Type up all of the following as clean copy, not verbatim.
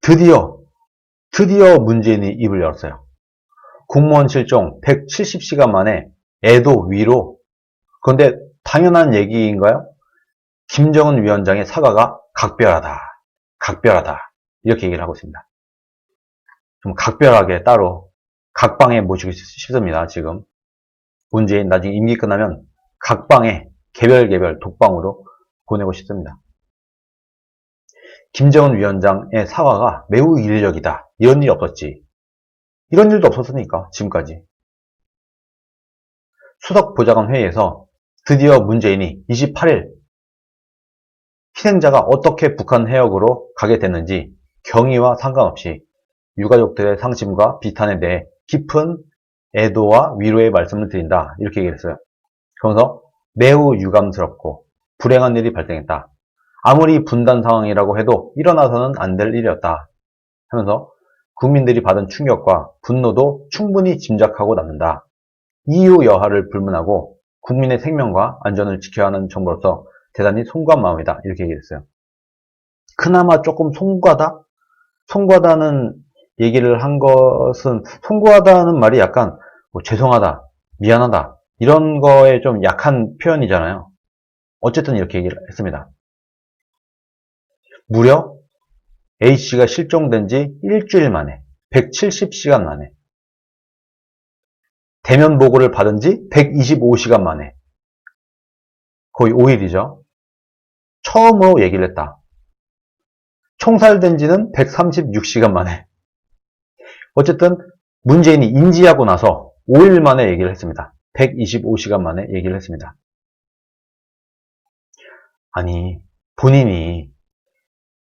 드디어 문재인이 입을 열었어요. 공무원 실종 170시간 만에 애도 위로. 그런데 당연한 얘기인가요? 김정은 위원장의 사과가 각별하다. 이렇게 얘기를 하고 있습니다. 좀 각별하게 따로 각방에 모시고 싶습니다. 지금 문재인 나중에 임기 끝나면 각방에 개별 독방으로 보내고 싶습니다. 김정은 위원장의 사과가 매우 이례적이다. 이런 일이 없었지. 이런 일도 없었으니까 지금까지. 수석보좌관 회의에서 드디어 문재인이 28일 희생자가 어떻게 북한 해역으로 가게 됐는지 경위와 상관없이 유가족들의 상심과 비탄에 대해 깊은 애도와 위로의 말씀을 드린다. 이렇게 얘기를 했어요. 그러면서 매우 유감스럽고 불행한 일이 발생했다. 아무리 분단 상황이라고 해도 일어나서는 안 될 일이었다. 하면서 국민들이 받은 충격과 분노도 충분히 짐작하고 남는다. 이유 여하를 불문하고 국민의 생명과 안전을 지켜야 하는 정부로서 대단히 송구한 마음이다. 이렇게 얘기했어요. 그나마 조금 송구하다는 얘기를 한 것은, 송구하다는 말이 약간 뭐 죄송하다, 미안하다 이런 거에 좀 약한 표현이잖아요. 어쨌든 이렇게 얘기를 했습니다. 무려 A씨가 실종된 지 일주일 만에, 170시간 만에, 대면 보고를 받은 지 125시간 만에, 거의 5일이죠. 처음으로 얘기를 했다. 총살된 지는 136시간 만에. 어쨌든 문재인이 인지하고 나서 5일 만에 얘기를 했습니다. 125시간 만에 얘기를 했습니다. 아니, 본인이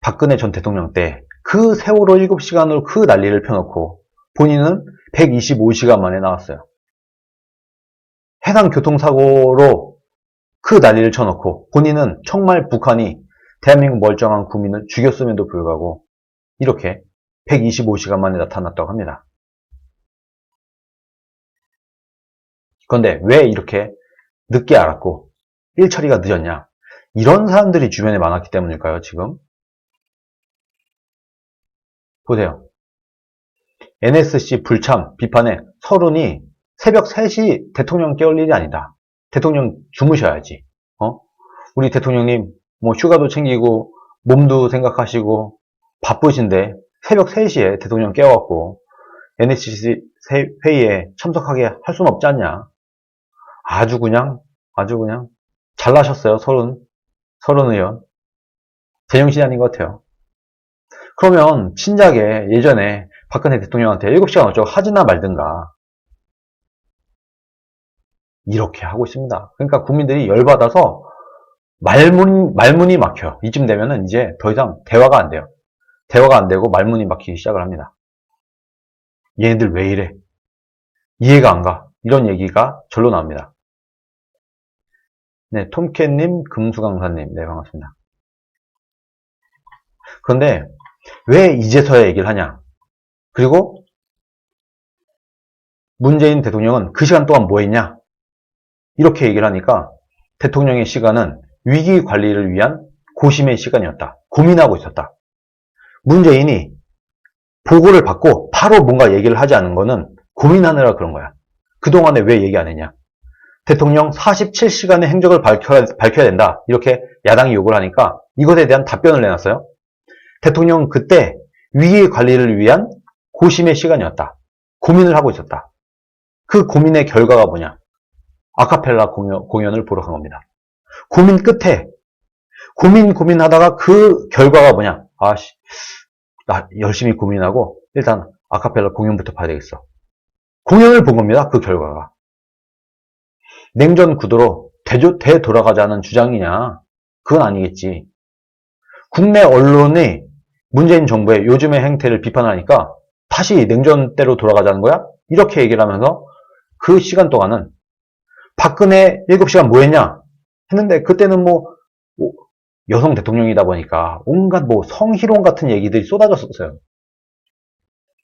박근혜 전 대통령 때 그 세월호 7시간으로 그 난리를 펴놓고 본인은 125시간 만에 나왔어요. 해상 교통사고로 그 난리를 쳐놓고 본인은 정말 북한이 대한민국 멀쩡한 국민을 죽였음에도 불구하고 이렇게 125시간 만에 나타났다고 합니다. 그런데 왜 이렇게 늦게 알았고 일 처리가 늦었냐? 이런 사람들이 주변에 많았기 때문일까요, 지금? 보세요. NSC 불참 비판에 서른이 새벽 3시 대통령 깨울 일이 아니다. 대통령 주무셔야지. 우리 대통령님 뭐 휴가도 챙기고 몸도 생각하시고 바쁘신데 새벽 3시에 대통령 깨워갖고 NSC 회의에 참석하게 할 수는 없지 않냐. 아주 그냥 잘나셨어요. 서른 의원. 제정신이 아닌 것 같아요. 그러면 진작에 예전에 박근혜 대통령한테 7시간 어쩌고 하지나 말든가. 이렇게 하고 있습니다. 그러니까 국민들이 열받아서 말문이 막혀요. 이쯤 되면은 이제 더 이상 대화가 안 돼요. 대화가 안 되고 말문이 막히기 시작을 합니다. 얘네들 왜 이래? 이해가 안 가. 이런 얘기가 절로 나옵니다. 네, 톰캣님, 금수강사님, 네, 반갑습니다. 그런데 왜 이제서야 얘기를 하냐? 그리고 문재인 대통령은 그 시간 동안 뭐 했냐? 이렇게 얘기를 하니까 대통령의 시간은 위기 관리를 위한 고심의 시간이었다. 고민하고 있었다. 문재인이 보고를 받고 바로 뭔가 얘기를 하지 않은 거는 고민하느라 그런 거야. 그동안에 왜 얘기 안 했냐? 대통령 47시간의 행적을 밝혀야 된다. 이렇게 야당이 요구를 하니까 이것에 대한 답변을 내놨어요. 대통령은 그때 위기 관리를 위한 고심의 시간이었다. 고민을 하고 있었다. 그 고민의 결과가 뭐냐? 아카펠라 공연을 보러 간 겁니다. 고민 끝에 고민하다가 그 결과가 뭐냐? 나 열심히 고민하고 일단 아카펠라 공연부터 봐야 되겠어. 공연을 본 겁니다. 그 결과가. 냉전 구도로 되돌아가자는 주장이냐? 그건 아니겠지. 국내 언론이 문재인 정부의 요즘의 행태를 비판하니까 다시 냉전 때로 돌아가자는 거야? 이렇게 얘기를 하면서 그 시간 동안은 박근혜 7시간 뭐 했냐? 했는데 그때는 뭐 여성 대통령이다 보니까 온갖 뭐 성희롱 같은 얘기들이 쏟아졌었어요.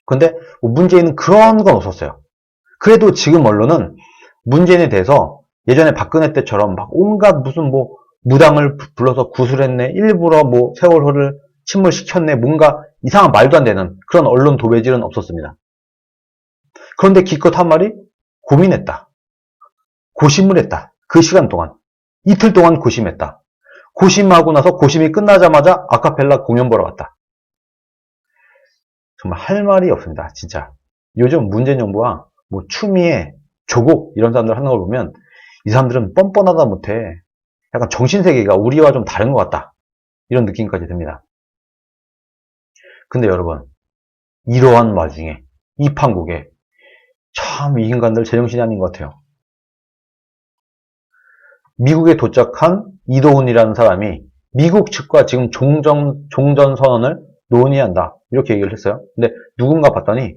근데 문재인은 그런 건 없었어요. 그래도 지금 언론은 문재인에 대해서 예전에 박근혜 때처럼 막 온갖 무슨 뭐 무당을 불러서 구술했네, 일부러 뭐 세월호를 침몰시켰네, 뭔가 이상한 말도 안 되는 그런 언론 도배질은 없었습니다. 그런데 기껏 한 말이 고민했다. 고심을 했다. 그 시간 동안. 이틀 동안 고심했다. 고심하고 나서 고심이 끝나자마자 아카펠라 공연 보러 갔다. 정말 할 말이 없습니다. 진짜. 요즘 문재인 정부와 뭐 추미애, 조국 이런 사람들 하는 걸 보면 이 사람들은 뻔뻔하다 못해 약간 정신세계가 우리와 좀 다른 것 같다. 이런 느낌까지 듭니다. 근데 여러분, 이러한 와중에 이 판국에 참 이 인간들 제정신이 아닌 것 같아요. 미국에 도착한 이도훈이라는 사람이 미국 측과 지금 종전선언을 논의한다. 이렇게 얘기를 했어요. 근데 누군가 봤더니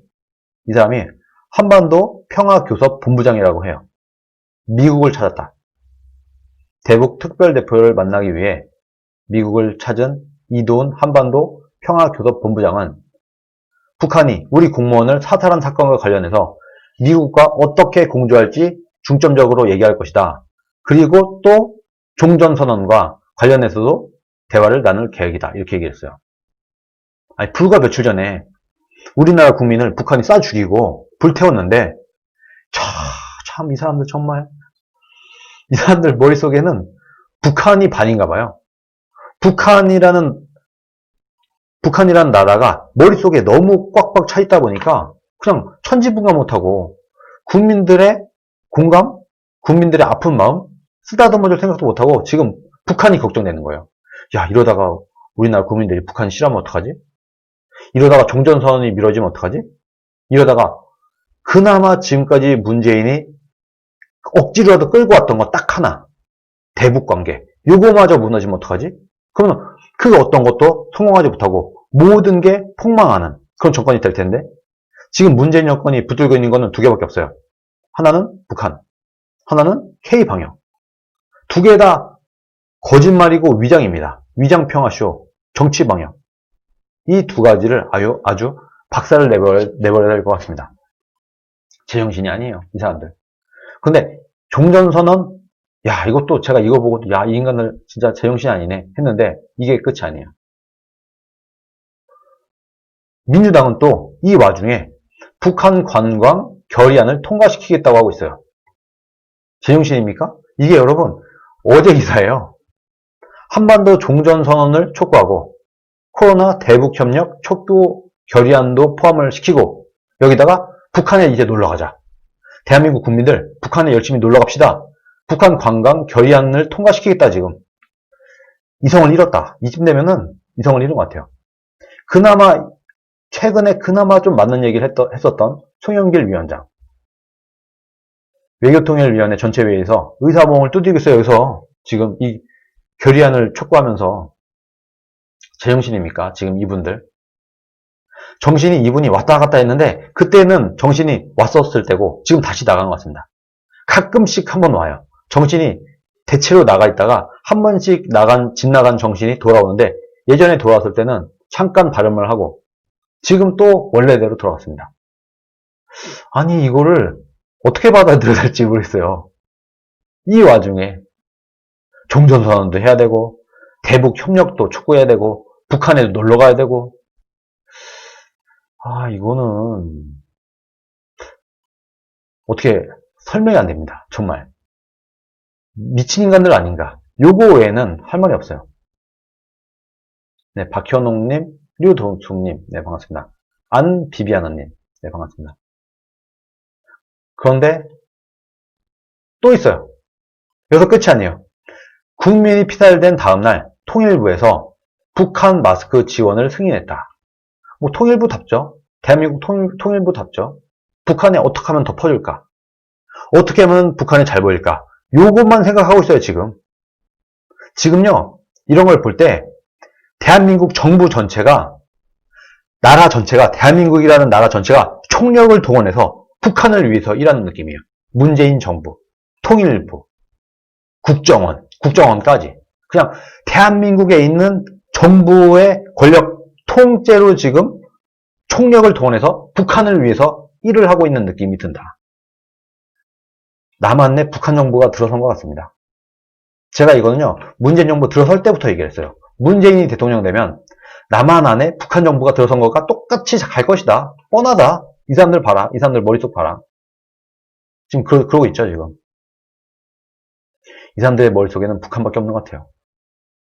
이 사람이 한반도 평화교섭본부장이라고 해요. 미국을 찾았다. 대북 특별대표를 만나기 위해 미국을 찾은 이도훈 한반도 평화교섭본부장은 북한이 우리 공무원을 사살한 사건과 관련해서 미국과 어떻게 공조할지 중점적으로 얘기할 것이다. 그리고 또 종전선언과 관련해서도 대화를 나눌 계획이다. 이렇게 얘기했어요. 아니, 불과 며칠 전에 우리나라 국민을 북한이 쏴 죽이고 불태웠는데 참 이 사람들 정말 이 사람들 머릿속에는 북한이 반인가 봐요. 북한이라는 나라가 머릿속에 너무 꽉꽉 차 있다 보니까 그냥 천지분간 못하고 국민들의 공감, 국민들의 아픈 마음 쓰다듬어줄 생각도 못하고 지금 북한이 걱정되는 거예요. 야, 이러다가 우리나라 국민들이 북한 싫어하면 어떡하지? 이러다가 종전선언이 미뤄지면 어떡하지? 이러다가 그나마 지금까지 문재인이 억지로라도 끌고 왔던 거 딱 하나, 대북관계, 요거마저 무너지면 어떡하지? 그러면 그 어떤 것도 성공하지 못하고 모든 게 폭망하는 그런 정권이 될 텐데 지금 문재인 정권이 붙들고 있는 거는 두 개밖에 없어요. 하나는 북한, 하나는 K방역. 두 개 다 거짓말이고 위장입니다. 위장평화쇼, 정치방역. 이 두 가지를 아주 박살을 내버려야 될 것 같습니다. 제정신이 아니에요, 이 사람들. 근데 종전선언, 야, 이것도 제가 이거 보고, 야, 이 인간들 진짜 제정신이 아니네 했는데 이게 끝이 아니에요. 민주당은 또 이 와중에 북한 관광 결의안을 통과시키겠다고 하고 있어요. 제정신입니까? 이게 여러분 어제 기사예요. 한반도 종전선언을 촉구하고 코로나 대북협력 촉구 결의안도 포함을 시키고 여기다가 북한에 이제 놀러가자. 대한민국 국민들 북한에 열심히 놀러갑시다. 북한 관광 결의안을 통과시키겠다 지금. 이성을 잃었다. 이쯤 되면은 이성을 잃은 것 같아요. 그나마 최근에 좀 맞는 얘기를 했었던 송영길 위원장. 외교통일위원회 전체회의에서 의사봉을 두들겼어요. 여기서 지금 이 결의안을 촉구하면서 제정신입니까? 지금 이분들. 정신이 이분이 왔다 갔다 했는데 그때는 정신이 왔었을 때고 지금 다시 나간 것 같습니다. 가끔씩 한번 와요. 정신이 대체로 나가 있다가 한 번씩 집 나간 정신이 돌아오는데 예전에 돌아왔을 때는 잠깐 발음을 하고 지금 또 원래대로 돌아왔습니다. 아니 이거를 어떻게 받아들여야 될지 모르겠어요. 이 와중에 종전선언도 해야 되고 대북 협력도 촉구해야 되고 북한에도 놀러 가야 되고 이거는 어떻게 설명이 안 됩니다. 정말 미친 인간들 아닌가. 요거 외에는 할 말이 없어요. 네, 박현옥님, 류동숙님, 네 반갑습니다. 안비비아나님, 네 반갑습니다. 그런데 또 있어요. 여기서 끝이 아니에요. 국민이 피살된 다음날 통일부에서 북한 마스크 지원을 승인했다. 뭐 통일부답죠. 대한민국 통일부답죠. 북한에 어떻게 하면 더 퍼질까? 어떻게 하면 북한이 잘 보일까? 요것만 생각하고 있어요, 지금. 지금요, 이런 걸 볼 때 대한민국 정부 전체가 대한민국이라는 나라 전체가 총력을 동원해서 북한을 위해서 일하는 느낌이에요. 문재인 정부, 통일부, 국정원까지. 그냥 대한민국에 있는 정부의 권력 통째로 지금 총력을 동원해서 북한을 위해서 일을 하고 있는 느낌이 든다. 남한내 북한 정부가 들어선 것 같습니다. 제가 이거는요, 문재인 정부 들어설 때부터 얘기했어요. 문재인이 대통령 되면 남한 안에 북한 정부가 들어선 것과 똑같이 갈 것이다. 뻔하다. 이 사람들 봐라. 이 사람들 머릿속 봐라. 지금 그러고 있죠, 지금. 이 사람들의 머릿속에는 북한밖에 없는 것 같아요.